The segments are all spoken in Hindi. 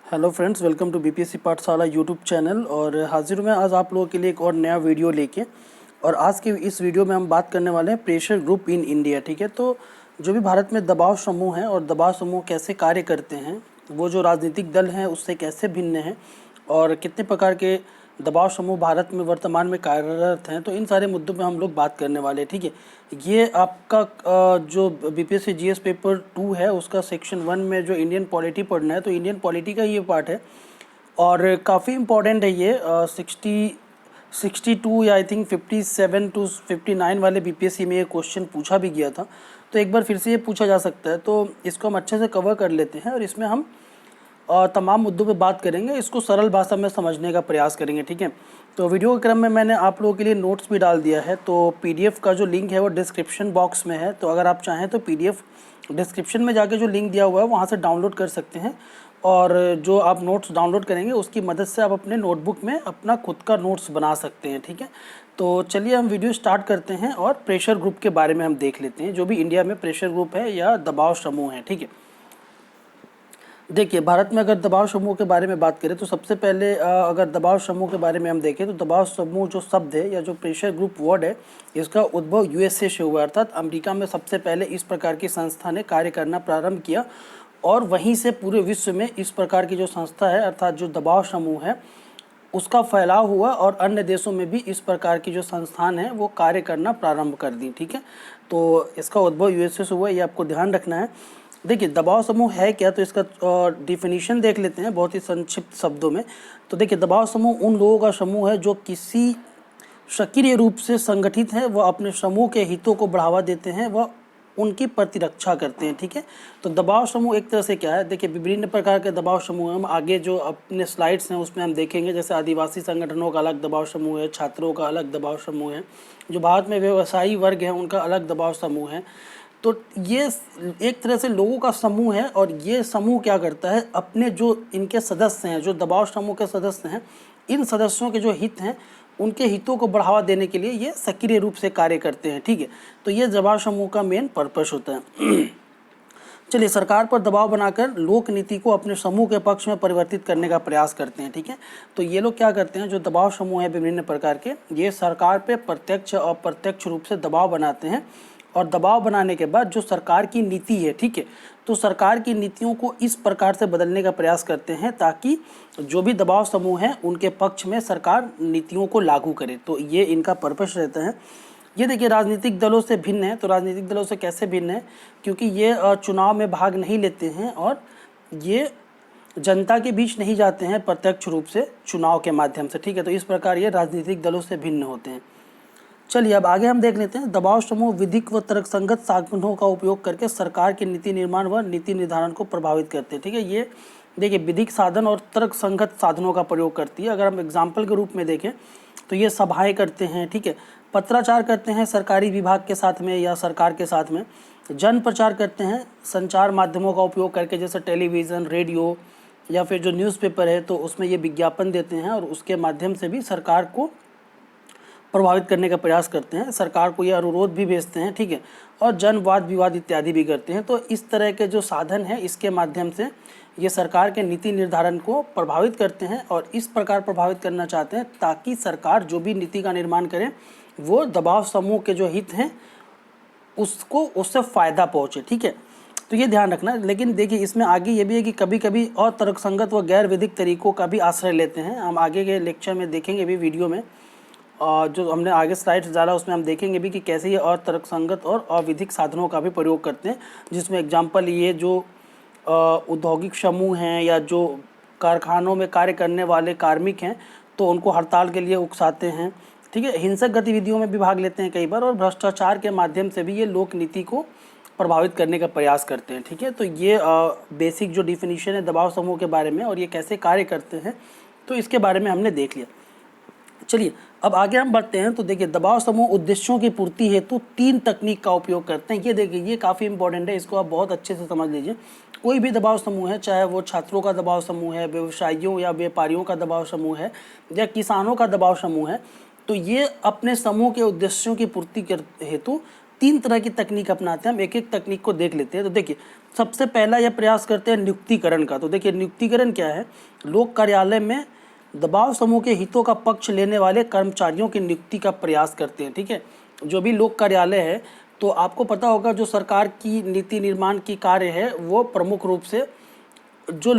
Hello friends, welcome to BPSC पाठशाला यूट्यूब चैनल। और हाजिर हूँ मैं आज आप लोगों के लिए एक और नया वीडियो लेके। और आज के इस वीडियो में हम बात करने वाले हैं प्रेशर ग्रुप इन इंडिया। ठीक है, तो जो भी भारत में दबाव समूह हैं और दबाव समूह कैसे कार्य करते हैं, वो जो राजनीतिक दल हैं उससे कैसे भिन्न हैं, और कितने प्रकार के दबाव समूह भारत में वर्तमान में कार्यरत हैं, तो इन सारे मुद्दों पे हम लोग बात करने वाले हैं। ठीक है, ये आपका जो बीपीएससी जीएस पेपर 2 है उसका सेक्शन 1 में जो इंडियन पॉलिटी पढ़ना है, तो इंडियन पॉलिटी का ये पार्ट है और काफ़ी इम्पोर्टेंट है ये। 62 या आई थिंक 57 टू 59 वाले बीपीएससी में ये क्वेश्चन पूछा भी गया था, तो एक बार फिर से ये पूछा जा सकता है। तो इसको हम अच्छे से कवर कर लेते हैं और इसमें हम तमाम मुद्दों पे बात करेंगे, इसको सरल भाषा में समझने का प्रयास करेंगे। ठीक है, तो वीडियो के क्रम में मैंने आप लोगों के लिए नोट्स भी डाल दिया है, तो पीडीएफ का जो लिंक है वो डिस्क्रिप्शन बॉक्स में है, तो अगर आप चाहें तो पीडीएफ डिस्क्रिप्शन में जाके जो लिंक दिया हुआ है वहाँ से डाउनलोड कर सकते हैं। और जो आप नोट्स डाउनलोड करेंगे उसकी मदद से आप अपने नोटबुक में अपना खुद का नोट्स बना सकते हैं। ठीक है, तो चलिए हम वीडियो स्टार्ट करते हैं और प्रेशर ग्रुप के बारे में हम देख लेते हैं, जो भी इंडिया में प्रेशर ग्रुप है या दबाव समूह है। ठीक है, देखिए भारत में अगर दबाव समूह के बारे में बात करें तो सबसे पहले अगर दबाव समूह के बारे में हम देखें तो दबाव समूह जो शब्द है या जो प्रेशर ग्रुप वर्ड है, इसका उद्भव यूएसए से हुआ, अर्थात अमेरिका में सबसे पहले इस प्रकार की संस्था ने कार्य करना प्रारंभ किया और वहीं से पूरे विश्व में इस प्रकार की जो संस्था है अर्थात जो दबाव समूह है उसका फैलाव हुआ और अन्य देशों में भी इस प्रकार की जो संस्थान है वो कार्य करना प्रारंभ कर दी। ठीक है, तो इसका उद्भव यूएसए से हुआ, ये आपको ध्यान रखना है। देखिए दबाव समूह है क्या, तो इसका डिफिनीशन देख लेते हैं बहुत ही संक्षिप्त शब्दों में। तो देखिए दबाव समूह उन लोगों का समूह है जो किसी सक्रिय रूप से संगठित हैं, वह अपने समूह के हितों को बढ़ावा देते हैं, वह उनकी प्रतिरक्षा करते हैं। ठीक है, तो दबाव समूह एक तरह से क्या है, देखिए विभिन्न प्रकार के दबाव समूह हम आगे जो अपने स्लाइड्स हैं उसमें हम देखेंगे, जैसे आदिवासी संगठनों का अलग दबाव समूह है, छात्रों का अलग दबाव समूह है, जो भारत में व्यवसायी वर्ग है उनका अलग दबाव समूह है। तो ये एक तरह से लोगों का समूह है और ये समूह क्या करता है, अपने जो इनके सदस्य हैं, जो दबाव समूह के सदस्य हैं, इन सदस्यों के जो हित हैं उनके हितों को बढ़ावा देने के लिए ये सक्रिय रूप से कार्य करते हैं। ठीक है, तो ये दबाव समूह का मेन पर्पस होता है। चलिए, सरकार पर दबाव बनाकर लोक नीति को अपने समूह के पक्ष में परिवर्तित करने का प्रयास करते हैं। ठीक है, तो ये लोग क्या करते हैं, जो दबाव समूह है विभिन्न प्रकार के, ये सरकार पे प्रत्यक्ष और अप्रत्यक्ष रूप से दबाव बनाते हैं और दबाव बनाने के बाद जो सरकार की नीति है, ठीक है, तो सरकार की नीतियों को इस प्रकार से बदलने का प्रयास करते हैं ताकि जो भी दबाव समूह हैं उनके पक्ष में सरकार नीतियों को लागू करे। तो ये इनका पर्पस रहता है। ये देखिए राजनीतिक दलों से भिन्न है, तो राजनीतिक दलों से कैसे भिन्न है, क्योंकि ये चुनाव में भाग नहीं लेते हैं और ये जनता के बीच नहीं जाते हैं प्रत्यक्ष रूप से चुनाव के माध्यम से। ठीक है, तो इस प्रकार ये राजनीतिक दलों से भिन्न होते हैं। चलिए अब आगे हम देख लेते हैं। दबाव समूह विधिक व तर्कसंगत साधनों का उपयोग करके सरकार के नीति निर्माण व नीति निर्धारण को प्रभावित करते हैं। ठीक है, ये देखिए विधिक साधन और तर्कसंगत साधनों का प्रयोग करती है। अगर हम एग्जाम्पल के रूप में देखें तो ये सभाएं करते हैं, ठीक है, पत्राचार करते हैं सरकारी विभाग के साथ में या सरकार के साथ में, जन प्रचार करते हैं संचार माध्यमों का उपयोग करके, जैसे टेलीविज़न, रेडियो या फिर जो न्यूज़पेपर है, तो उसमें ये विज्ञापन देते हैं और उसके माध्यम से भी सरकार को प्रभावित करने का प्रयास करते हैं, सरकार को ये अनुरोध भी भेजते हैं। ठीक है, और जन वाद विवाद इत्यादि भी करते हैं। तो इस तरह के जो साधन है इसके माध्यम से ये सरकार के नीति निर्धारण को प्रभावित करते हैं और इस प्रकार प्रभावित करना चाहते हैं ताकि सरकार जो भी नीति का निर्माण करे वो दबाव समूह के जो हित हैं उसको उससे फ़ायदा पहुँचे। ठीक है, तो ये ध्यान रखना। लेकिन देखिए इसमें आगे ये भी है कि कभी कभी अतर्कसंगत व गैर विधिक तरीकों का भी आश्रय लेते हैं। हम आगे के लेक्चर में देखेंगे भी, वीडियो में जो हमने आगे स्लाइड्स डाला उसमें हम देखेंगे भी कि कैसे ये अतर्कसंगत और अविधिक साधनों का भी प्रयोग करते हैं, जिसमें एग्जांपल ये जो औद्योगिक समूह हैं या जो कारखानों में कार्य करने वाले कार्मिक हैं तो उनको हड़ताल के लिए उकसाते हैं। ठीक है, हिंसक गतिविधियों में भी भाग लेते हैं कई बार और भ्रष्टाचार के माध्यम से भी ये लोक नीति को प्रभावित करने का प्रयास करते हैं। ठीक है, तो ये बेसिक जो डिफिनीशन है दबाव समूह के बारे में और ये कैसे कार्य करते हैं तो इसके बारे में हमने देख लिया। चलिए अब आगे हम बढ़ते हैं। तो देखिए दबाव समूह उद्देश्यों की पूर्ति हेतु 3 तकनीक का उपयोग करते हैं। ये देखिए ये काफ़ी इंपॉर्टेंट है, इसको आप बहुत अच्छे से समझ लीजिए। कोई भी दबाव समूह है, चाहे वो छात्रों का दबाव समूह है, व्यवसायियों या व्यापारियों का दबाव समूह है या किसानों का दबाव समूह है, तो ये अपने समूह के उद्देश्यों की पूर्ति हेतु तीन तरह की तकनीक अपनाते हैं। हम एक एक तकनीक को देख लेते हैं। तो देखिए, सबसे पहला यह प्रयास करते हैं नियुक्तिकरण का। तो देखिए, नियुक्तिकरण क्या है? लोक कार्यालय में दबाव समूह के हितों का पक्ष लेने वाले कर्मचारियों की नियुक्ति का प्रयास करते हैं। ठीक है, जो भी लोक कार्यालय है, तो आपको पता होगा जो सरकार की नीति निर्माण की कार्य है वो प्रमुख रूप से जो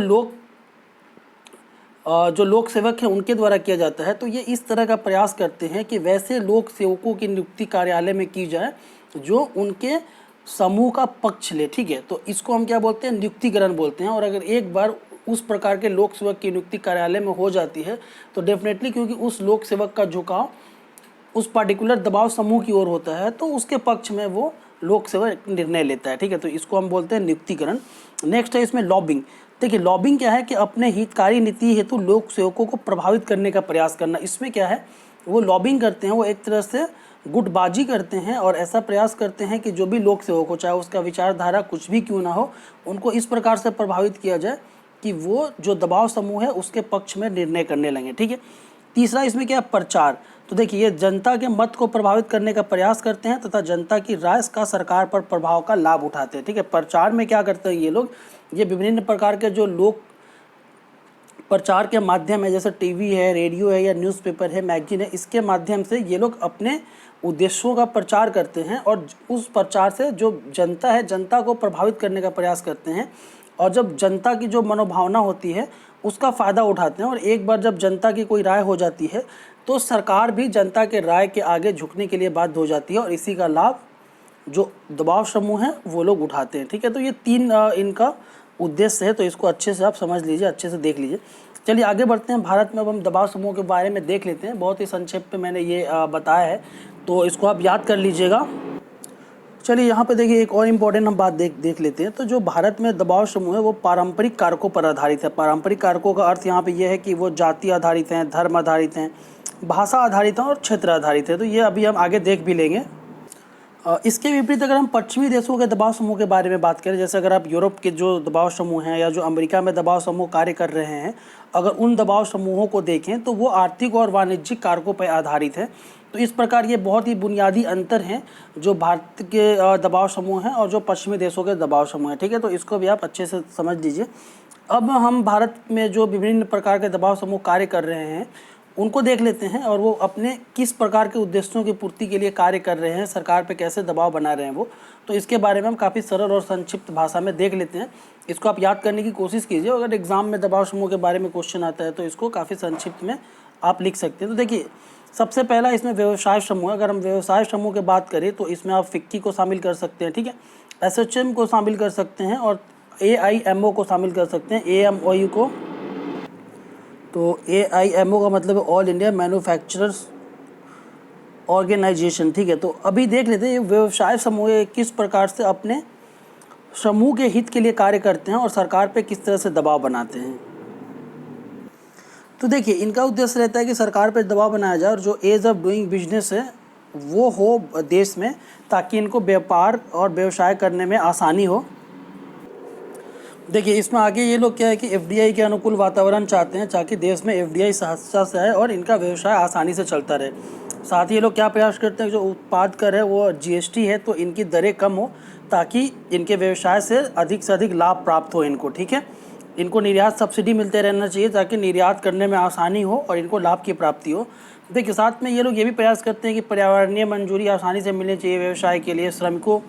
लोक सेवक हैं उनके द्वारा किया जाता है। तो ये इस तरह का प्रयास करते हैं कि वैसे लोक सेवकों की नियुक्ति कार्यालय में की जाए जो उनके समूह का पक्ष ले। ठीक है, तो इसको हम क्या बोलते हैं? नियुक्तिकरण बोलते हैं। और अगर एक बार उस प्रकार के लोक सेवक की नियुक्ति कार्यालय में हो जाती है तो डेफिनेटली, क्योंकि उस लोक सेवक का झुकाव उस पार्टिकुलर दबाव समूह की ओर होता है, तो उसके पक्ष में वो लोक सेवक निर्णय लेता है। ठीक है, तो इसको हम बोलते हैं नियुक्तिकरण। नेक्स्ट है इसमें लॉबिंग। देखिए, लॉबिंग क्या है कि अपने हितकारी नीति हेतु लोक सेवकों को प्रभावित करने का प्रयास करना। इसमें क्या है, वो लॉबिंग करते हैं, वो एक तरह से गुटबाजी करते हैं और ऐसा प्रयास करते हैं कि जो भी लोक सेवक हो, चाहे उसका विचारधारा कुछ भी क्यों ना हो, उनको इस प्रकार से प्रभावित किया जाए कि वो जो दबाव समूह है उसके पक्ष में निर्णय करने लगे। ठीक है, तीसरा इसमें क्या है? प्रचार। तो देखिए, ये जनता के मत को प्रभावित करने का प्रयास करते हैं तथा जनता की राय का सरकार पर प्रभाव का लाभ उठाते हैं। ठीक है, प्रचार में क्या करते हैं ये लोग? ये विभिन्न प्रकार के जो लोग प्रचार के माध्यम है, जैसे टीवी है, रेडियो है या न्यूज़पेपर है, मैगजीन है, इसके माध्यम से ये लोग अपने उद्देश्यों का प्रचार करते हैं और उस प्रचार से जो जनता है, जनता को प्रभावित करने का प्रयास करते हैं। और जब जनता की जो मनोभावना होती है उसका फ़ायदा उठाते हैं। और एक बार जब जनता की कोई राय हो जाती है तो सरकार भी जनता के राय के आगे झुकने के लिए बाध्य हो जाती है और इसी का लाभ जो दबाव समूह हैं वो लोग उठाते हैं। ठीक है, तो ये तीन इनका उद्देश्य है। तो इसको अच्छे से आप समझ लीजिए, अच्छे से देख लीजिए। चलिए आगे बढ़ते हैं। भारत में अब हम दबाव समूह के बारे में देख लेते हैं। बहुत ही संक्षेप में मैंने ये बताया है, तो इसको आप याद कर लीजिएगा। चलिए यहाँ पे देखिए, एक और इम्पोर्टेंट हम बात देख लेते हैं। तो जो भारत में दबाव समूह है वो पारंपरिक कारकों पर आधारित है। पारंपरिक कारकों का अर्थ यहाँ पे ये है कि वो जाति आधारित हैं, धर्म आधारित हैं, भाषा आधारित हैं और क्षेत्र आधारित है। तो ये अभी हम आगे देख भी लेंगे। इसके विपरीत अगर हम पश्चिमी देशों के दबाव समूह के बारे में बात करें, जैसे अगर आप यूरोप के जो दबाव समूह हैं या जो अमेरिका में दबाव समूह कार्य कर रहे हैं, अगर उन दबाव समूहों को देखें तो वो आर्थिक और वाणिज्यिक कारकों पर आधारित है। तो इस प्रकार ये बहुत ही बुनियादी अंतर हैं जो भारत के दबाव समूह हैं और जो पश्चिमी देशों के दबाव समूह हैं। ठीक है, तो इसको भी आप अच्छे से समझ लीजिए। अब हम भारत में जो विभिन्न प्रकार के दबाव समूह कार्य कर रहे हैं उनको देख लेते हैं और वो अपने किस प्रकार के उद्देश्यों की पूर्ति के लिए कार्य कर रहे हैं, सरकार पे कैसे दबाव बना रहे हैं वो। तो इसके बारे में हम काफ़ी सरल और संक्षिप्त भाषा में देख लेते हैं। इसको आप याद करने की कोशिश कीजिए। अगर एग्जाम में दबाव समूह के बारे में क्वेश्चन आता है तो इसको काफ़ी संक्षिप्त में आप लिख सकते हैं। तो देखिए, सबसे पहला इसमें व्यवसाय समूह। अगर हम व्यवसाय समूह की बात करें तो इसमें आप फिक्की को शामिल कर सकते हैं। ठीक है, एसोचैम को शामिल कर सकते हैं और AIMO को शामिल कर सकते हैं, AMOU को। तो AIMO का मतलब है ऑल इंडिया मैन्युफैक्चरर्स ऑर्गेनाइजेशन। ठीक है, तो अभी देख लेते हैं ये व्यवसाय समूह किस प्रकार से अपने समूह के हित के लिए कार्य करते हैं और सरकार पे किस तरह से दबाव बनाते हैं। तो देखिए, इनका उद्देश्य रहता है कि सरकार पर दबाव बनाया जाए और जो एज ऑफ डूइंग बिजनेस है वो हो देश में, ताकि इनको व्यापार और व्यवसाय करने में आसानी हो। देखिए, इसमें आगे ये लोग क्या है कि FDI के अनुकूल वातावरण चाहते हैं ताकि देश में FDI सहजता से आए और इनका व्यवसाय आसानी से चलता रहे। साथ ही ये लोग क्या प्रयास करते हैं, जो उत्पाद कर है वो GST है तो इनकी दरें कम हो ताकि इनके व्यवसाय से अधिक लाभ प्राप्त हो इनको। ठीक है, इनको निर्यात सब्सिडी मिलते रहना चाहिए ताकि निर्यात करने में आसानी हो और इनको लाभ की प्राप्ति हो। देखिए, साथ में ये लोग ये भी प्रयास करते हैं कि पर्यावरणीय मंजूरी आसानी से मिलनी चाहिए व्यवसाय के लिए। श्रमिकों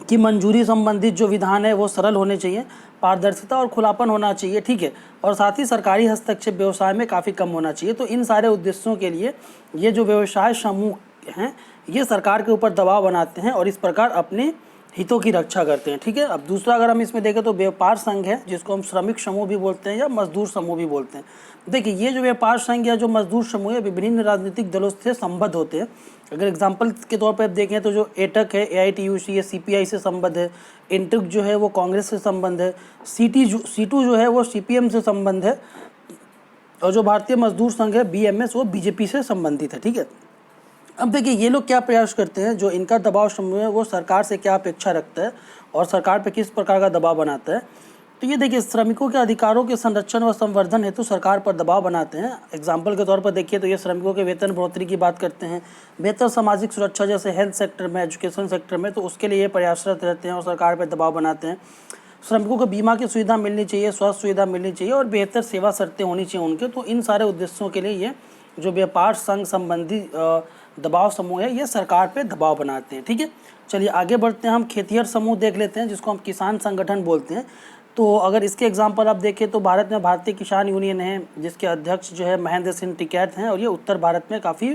की मंजूरी संबंधित जो विधान है वो सरल होने चाहिए, पारदर्शिता और खुलापन होना चाहिए। ठीक है, और साथ ही सरकारी हस्तक्षेप व्यवसाय में काफ़ी कम होना चाहिए। तो इन सारे उद्देश्यों के लिए ये जो व्यवसाय समूह हैं ये सरकार के ऊपर दबाव बनाते हैं और इस प्रकार अपने हितों की रक्षा करते हैं। ठीक है, अब दूसरा अगर हम इसमें देखें तो व्यापार संघ है, जिसको हम श्रमिक समूह भी बोलते हैं या मजदूर समूह भी बोलते हैं। देखिए, ये जो व्यापार संघ या जो मजदूर समूह है विभिन्न राजनीतिक दलों से संबद्ध होते हैं। अगर एग्जाम्पल के तौर पर आप देखें तो जो एटक है AITUC ये CPI से संबद्ध है, इंटक जो है वो कांग्रेस से संबंध है, सीटू जो है वो CPM से संबंध है और जो भारतीय मजदूर संघ है BMS वो BJP से संबंधित है। ठीक है, अब देखिए ये लोग क्या प्रयास करते हैं, जो इनका दबाव समूह है वो सरकार से क्या अपेक्षा रखता है और सरकार पे किस प्रकार का दबाव बनाता है। तो ये देखिए, श्रमिकों के अधिकारों के संरक्षण व संवर्धन हेतु सरकार पर दबाव बनाते हैं। एग्जाम्पल के तौर पर देखिए तो ये श्रमिकों के वेतन बढ़ोतरी की बात करते हैं, बेहतर सामाजिक सुरक्षा जैसे हेल्थ सेक्टर में, एजुकेशन सेक्टर में, तो उसके लिए ये प्रयासरत रहते हैं और सरकार पर दबाव बनाते हैं। श्रमिकों को बीमा की सुविधा मिलनी चाहिए, स्वास्थ्य सुविधा मिलनी चाहिए और बेहतर सेवा शर्तें होनी चाहिए उनके। तो इन सारे उद्देश्यों के लिए ये जो व्यापार संघ संबंधी दबाव समूह है, ये सरकार पे दबाव बनाते हैं। ठीक है, चलिए आगे बढ़ते हैं। हम खेतिहर समूह देख लेते हैं, जिसको हम किसान संगठन बोलते हैं। तो अगर इसके एग्जाम्पल आप देखें तो भारत में भारतीय किसान यूनियन है, जिसके अध्यक्ष जो है महेंद्र सिंह टिकैत हैं और ये उत्तर भारत में काफ़ी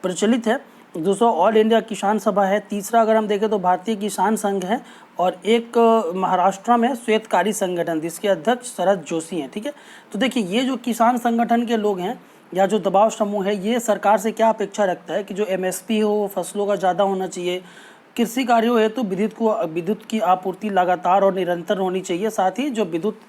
प्रचलित है। दूसरा ऑल इंडिया किसान सभा है। तीसरा अगर हम देखें तो भारतीय किसान संघ है और एक महाराष्ट्र में श्वेतकारी संगठन, जिसके अध्यक्ष शरद जोशी हैं। ठीक है, तो देखिए ये जो किसान संगठन के लोग हैं या जो दबाव समूह है, ये सरकार से क्या अपेक्षा रखता है कि जो एमएसपी हो फसलों का ज़्यादा होना चाहिए, कृषि कार्यों हेतु विद्युत की आपूर्ति लगातार और निरंतर होनी चाहिए, साथ ही जो विद्युत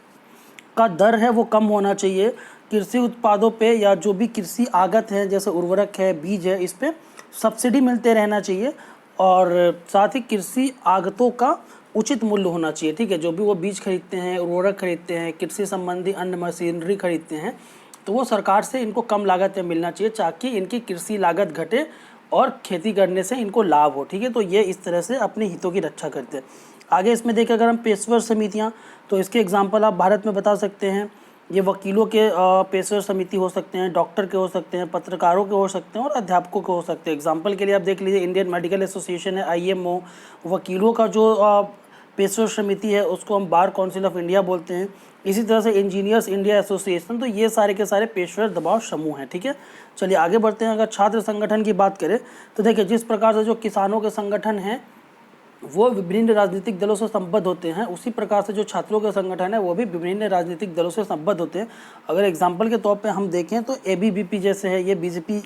का दर है वो कम होना चाहिए, कृषि उत्पादों पे या जो भी कृषि आगत है जैसे उर्वरक है, बीज है, इस पे सब्सिडी मिलते रहना चाहिए और साथ ही कृषि आगतों का उचित मूल्य होना चाहिए। ठीक है, जो भी वो बीज खरीदते हैं, उर्वरक खरीदते हैं, कृषि संबंधी अन्य मशीनरी खरीदते हैं, तो वो सरकार से इनको कम लागत में मिलना चाहिए ताकि इनकी कृषि लागत घटे और खेती करने से इनको लाभ हो। ठीक है, तो ये इस तरह से अपने हितों की रक्षा करते हैं। आगे इसमें देखें अगर हम पेशेवर समितियाँ, तो इसके एग्जाम्पल आप भारत में बता सकते हैं। ये वकीलों के पेशेवर समिति हो सकते हैं, डॉक्टर के हो सकते हैं, पत्रकारों के हो सकते हैं और अध्यापकों के हो सकते हैं। एग्जाम्पल के लिए आप देख लीजिए इंडियन मेडिकल एसोसिएशन है, IMO। वकीलों का जो पेशेवर समिति है उसको हम बार काउंसिल ऑफ इंडिया बोलते हैं। इसी तरह से इंजीनियर्स इंडिया एसोसिएशन, तो ये सारे के सारे पेशेवर दबाव समूह हैं। ठीक है, चलिए आगे बढ़ते हैं। अगर छात्र संगठन की बात करें तो देखिए जिस प्रकार से जो किसानों के संगठन हैं वो विभिन्न राजनीतिक दलों से संबद्ध होते हैं, उसी प्रकार से जो छात्रों के संगठन है वो भी विभिन्न राजनीतिक दलों से संबद्ध होते हैं। अगर एग्जाम्पल के तौर पे हम देखें तो ABVP जैसे है, ये BJP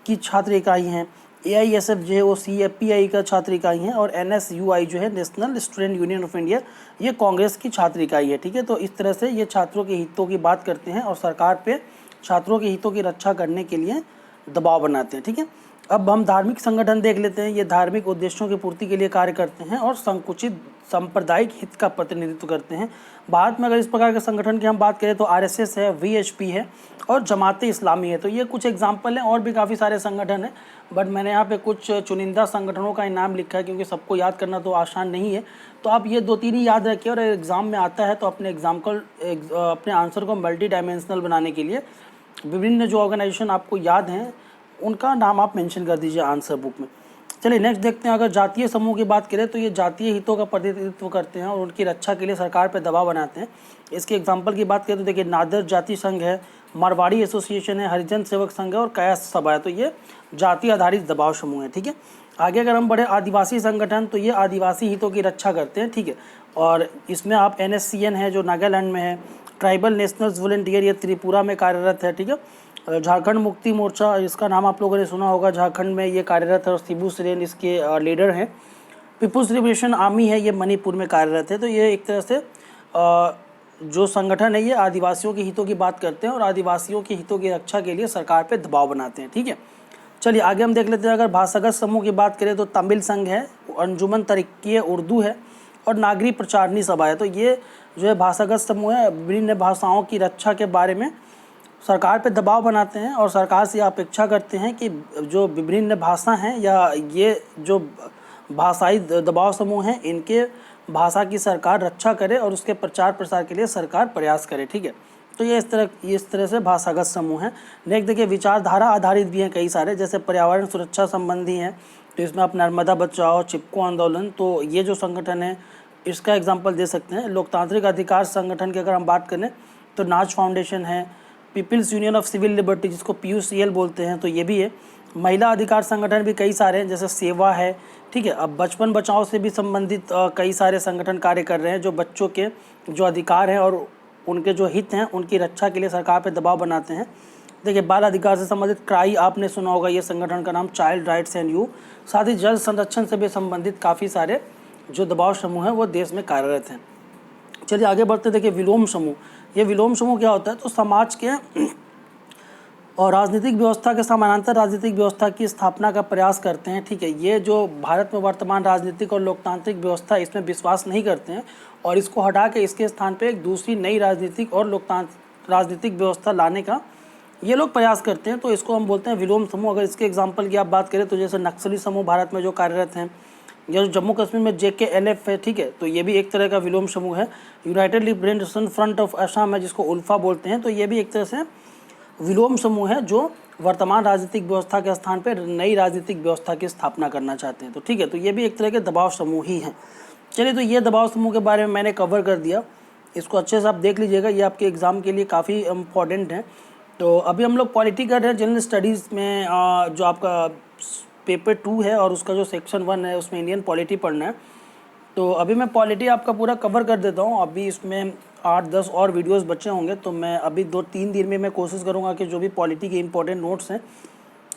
की छात्र इकाई हैं, AISF जो है वो CFPI का छात्र इकाई है और NSUI जो है national student union of India, ये कांग्रेस की छात्र इकाई है। ठीक है, तो इस तरह से ये छात्रों के हितों की बात करते हैं और सरकार पे छात्रों के हितों की रक्षा करने के लिए दबाव बनाते हैं। ठीक है, अब हम धार्मिक संगठन देख लेते हैं। ये धार्मिक उद्देश्यों की पूर्ति के लिए कार्य करते हैं और संकुचित सांप्रदायिक हित का प्रतिनिधित्व करते हैं। भारत में अगर इस प्रकार के संगठन की हम बात करें तो RSS है, VHP है और जमाते इस्लामी है। तो ये कुछ एग्जाम्पल हैं, और भी काफ़ी सारे संगठन हैं, बट मैंने यहाँ पे कुछ चुनिंदा संगठनों का नाम लिखा है क्योंकि सबको याद करना तो आसान नहीं है। तो आप ये 2-3 ही याद रखिए और एग्ज़ाम में आता है तो अपने आंसर को मल्टी डायमेंशनल बनाने के लिए विभिन्न जो ऑर्गेनाइजेशन आपको याद हैं उनका नाम आप मेंशन कर दीजिए आंसर बुक में। चलिए नेक्स्ट देखते हैं। अगर जातीय समूह की बात करें तो ये जातीय हितों का प्रतिनिधित्व करते हैं और उनकी रक्षा के लिए सरकार पर दबाव बनाते हैं। इसके एग्जाम्पल की बात करें तो देखिए नादर जाति संघ है, मारवाड़ी एसोसिएशन है, हरिजन सेवक संघ है और कायस्थ सभा है। तो ये जाति आधारित दबाव समूह है। ठीक है, आगे अगर हम बढ़े आदिवासी संगठन, तो ये आदिवासी हितों की रक्षा करते हैं। ठीक है, और इसमें आप NSCN है जो नागालैंड में है, ट्राइबल नेशनल्स वॉलंटियर ये त्रिपुरा में कार्यरत है। ठीक है, झारखंड मुक्ति मोर्चा, इसका नाम आप लोगों ने सुना होगा, झारखंड में ये कार्यरत है और शिबू सोरेन इसके लीडर हैं। पीपुल्स लिबरेशन आर्मी है, ये मणिपुर में कार्यरत है। तो ये एक तरह से जो संगठन है ये आदिवासियों के हितों की बात करते हैं और आदिवासियों के हितों की रक्षा के लिए सरकार पे दबाव बनाते हैं। ठीक है, चलिए आगे हम देख लेते हैं। अगर भाषागत समूह की बात करें तो तमिल संघ है, अंजुमन तरीक़े उर्दू है और नागरिक प्रचारणी सभा है। तो ये जो है भाषागत समूह है, विभिन्न भाषाओं की रक्षा के बारे में सरकार पे दबाव बनाते हैं और सरकार से अपेक्षा करते हैं कि जो विभिन्न भाषा हैं या ये जो भाषाई दबाव समूह हैं इनके भाषा की सरकार रक्षा करे और उसके प्रचार प्रसार के लिए सरकार प्रयास करे। ठीक है, तो ये इस तरह से भाषागत समूह हैं। नेक्स्ट देखिए विचारधारा आधारित भी हैं कई सारे, जैसे पर्यावरण सुरक्षा संबंधी हैं, तो इसमें आप नर्मदा बचाओ, चिपको आंदोलन, तो ये जो संगठन है इसका एग्जाम्पल दे सकते हैं। लोकतांत्रिक अधिकार संगठन की अगर हम बात करें तो नाज फाउंडेशन है, peoples union of civil liberty जिसको PUCL बोलते हैं, तो ये भी है। महिला अधिकार संगठन भी कई सारे हैं, जैसे सेवा है। ठीक है, अब बचपन बचाओ से भी संबंधित कई सारे संगठन कार्य कर रहे हैं, जो बच्चों के जो अधिकार हैं और उनके जो हित हैं उनकी रक्षा के लिए सरकार पर दबाव बनाते हैं। देखिए बाल अधिकार से संबंधित क्राई आपने सुना होगा, ये संगठन का नाम चाइल्ड राइट्स एंड यू। साथ ही जल संरक्षण से भी संबंधित काफ़ी सारे जो दबाव समूह हैं वो देश में कार्यरत हैं। चलिए आगे बढ़ते। देखिए विलोम समूह, ये विलोम समूह क्या होता है, तो समाज के और राजनीतिक व्यवस्था के समानांतर राजनीतिक व्यवस्था की स्थापना का प्रयास करते हैं। ठीक है, ये जो भारत में वर्तमान राजनीतिक और लोकतांत्रिक व्यवस्था इसमें विश्वास नहीं करते हैं और इसको हटा के इसके स्थान पे एक दूसरी नई राजनीतिक और राजनीतिक व्यवस्था लाने का ये लोग प्रयास करते हैं। तो इसको हम बोलते हैं विलोम समूह। अगर इसके एग्जाम्पल की आप बात करें तो जैसे नक्सली समूह भारत में जो कार्यरत हैं, या जो जम्मू कश्मीर में JKLF है, ठीक है, तो ये भी एक तरह का विलोम समूह है। United liberation front of Assam है जिसको उल्फा बोलते हैं, तो ये भी एक तरह से विलोम समूह है जो वर्तमान राजनीतिक व्यवस्था के स्थान पर नई राजनीतिक व्यवस्था की स्थापना करना चाहते हैं। तो ठीक है, तो ये भी एक तरह के दबाव समूह ही हैं। चलिए, तो ये दबाव समूह के बारे में मैंने कवर कर दिया, इसको अच्छे से आप देख लीजिएगा, ये आपके एग्ज़ाम के लिए काफ़ी इम्पॉर्टेंट है। तो अभी हम लोग पॉलिटी कर रहे हैं जनरल स्टडीज़ में, जो आपका पेपर 2 है और उसका जो सेक्शन 1 है उसमें इंडियन पॉलिटी पढ़ना है। तो अभी मैं पॉलिटी आपका पूरा कवर कर देता हूँ। अभी इसमें 8-10 और वीडियोस बचे होंगे, तो मैं अभी 2-3 दिन में मैं कोशिश करूँगा कि जो भी पॉलिटी के इंपॉर्टेंट नोट्स हैं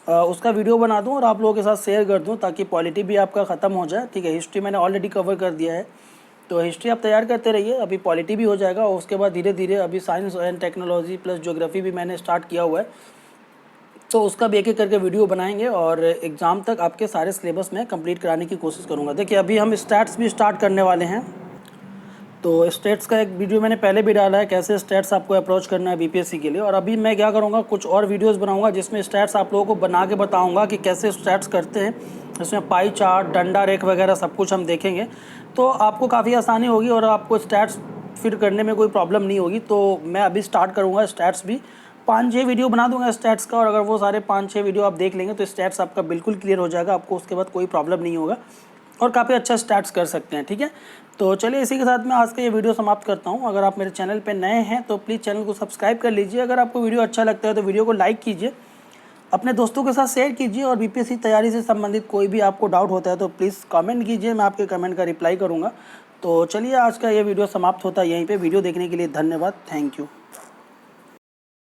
उसका वीडियो बना दूँ और आप लोगों के साथ शेयर कर दूँ, ताकि पॉलिटी भी आपका ख़त्म हो जाए। ठीक है, हिस्ट्री मैंने ऑलरेडी कवर कर दिया है, तो हिस्ट्री आप तैयार करते रहिए, अभी पॉलिटी भी हो जाएगा और उसके बाद धीरे धीरे अभी science and technology plus geography भी मैंने स्टार्ट किया हुआ है, तो उसका भी एक एक करके वीडियो बनाएंगे और एग्ज़ाम तक आपके सारे सिलेबस में कंप्लीट कराने की कोशिश करूँगा। देखिए, अभी हम स्टैट्स भी स्टार्ट करने वाले हैं, तो स्टैट्स का एक वीडियो मैंने पहले भी डाला है, कैसे स्टैट्स आपको अप्रोच करना है बीपीएससी के लिए। और अभी मैं क्या करूँगा, कुछ और वीडियोस बनाऊँगा जिसमें स्टैट्स आप लोगों को बना के बताऊँगा कि कैसे स्टैट्स करते हैं। इसमें पाई चार्ट, डंडा रेख वगैरह सब कुछ हम देखेंगे, तो आपको काफ़ी आसानी होगी और आपको स्टैट्स फिर करने में कोई प्रॉब्लम नहीं होगी। तो मैं अभी स्टार्ट करूँगा स्टैट्स भी, 5-6 वीडियो बना दूंगा स्टैट्स का, और अगर वो सारे 5-6 वीडियो आप देख लेंगे तो स्टैट्स आपका बिल्कुल क्लियर हो जाएगा, आपको उसके बाद कोई प्रॉब्लम नहीं होगा और काफ़ी अच्छा स्टैट्स कर सकते हैं। ठीक है, तो चलिए इसी के साथ मैं आज का ये वीडियो समाप्त करता हूँ। अगर आप मेरे चैनल पे नए हैं तो प्लीज़ चैनल को सब्सक्राइब कर लीजिए। अगर आपको वीडियो अच्छा लगता है तो वीडियो को लाइक कीजिए, अपने दोस्तों के साथ शेयर कीजिए, और बीपीएससी तैयारी से संबंधित कोई भी आपको डाउट होता है तो प्लीज़ कमेंट कीजिए, मैं आपके कमेंट का रिप्लाई करूँगा। तो चलिए, आज का ये वीडियो समाप्त होता है यहीं पे। वीडियो देखने के लिए धन्यवाद, थैंक यू।